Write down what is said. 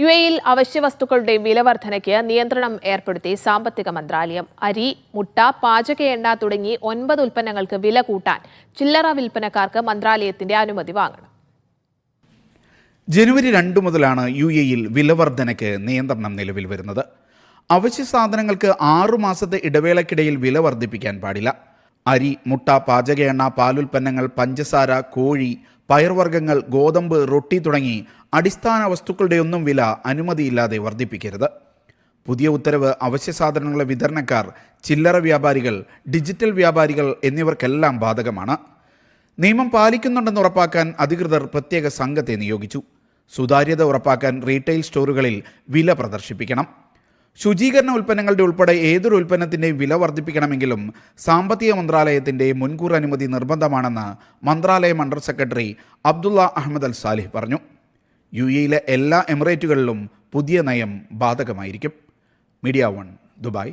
യുഎഇയിൽ അവശ്യവസ്തുക്കളുടെ വിലവർധനയ്ക്ക് നിയന്ത്രണം ഏർപ്പെടുത്തി സാമ്പത്തിക മന്ത്രാലയം. അരി, മുട്ട, പാചക എണ്ണ തുടങ്ങി 9 ഉൽപ്പന്നങ്ങൾക്ക് വില കൂട്ടാൻ ചില്ലറ വിൽപ്പനക്കാർക്ക് മന്ത്രാലയത്തിന്റെ അനുമതി വാങ്ങണം. ജനുവരി 2 മുതലാണ് യുഎഇയിൽ വിലവർധനയ്ക്ക് നിയന്ത്രണം നിലവിൽ വരുന്നത്. അവശ്യ സാധനങ്ങൾക്ക് 6 മാസത്തെ ഇടവേളയ്ക്കിടയിൽ വില വർദ്ധിപ്പിക്കാൻ പാടില്ല. അരി, മുട്ട, പാചക എണ്ണ, പാലുൽപ്പന്നങ്ങൾ, പഞ്ചസാര, കോഴി, പയർവർഗ്ഗങ്ങൾ, ഗോതമ്പ്, റൊട്ടി തുടങ്ങി അടിസ്ഥാന വസ്തുക്കളുടെയൊന്നും വില അനുമതിയില്ലാതെ വർദ്ധിപ്പിക്കരുത്. പുതിയ ഉത്തരവ് അവശ്യ സാധനങ്ങളുടെ വിതരണക്കാർ, ചില്ലറ വ്യാപാരികൾ, ഡിജിറ്റൽ വ്യാപാരികൾ എന്നിവർക്കെല്ലാം ബാധകമാണ്. നിയമം പാലിക്കുന്നുണ്ടെന്ന് ഉറപ്പാക്കാൻ അധികൃതർ പ്രത്യേക സംഘത്തെ നിയോഗിച്ചു. സുതാര്യത ഉറപ്പാക്കാൻ റീറ്റെയിൽ സ്റ്റോറുകളിൽ വില പ്രദർശിപ്പിക്കണം. ശുചീകരണ ഉൽപ്പന്നങ്ങളുടെ ഉൾപ്പെടെ ഏതൊരു ഉൽപ്പന്നത്തിൻ്റെയും വില വർദ്ധിപ്പിക്കണമെങ്കിലും സാമ്പത്തിക മന്ത്രാലയത്തിൻ്റെ മുൻകൂർ അനുമതി നിർബന്ധമാണെന്ന് മന്ത്രാലയം അണ്ടർ സെക്രട്ടറി അബ്ദുള്ള അഹമ്മദ് അൽ സാലിഹ് പറഞ്ഞു. യുഎഇയിലെ എല്ലാ എമിറേറ്റുകളിലും പുതിയ നയം ബാധകമായിരിക്കും. Media 1, Dubai.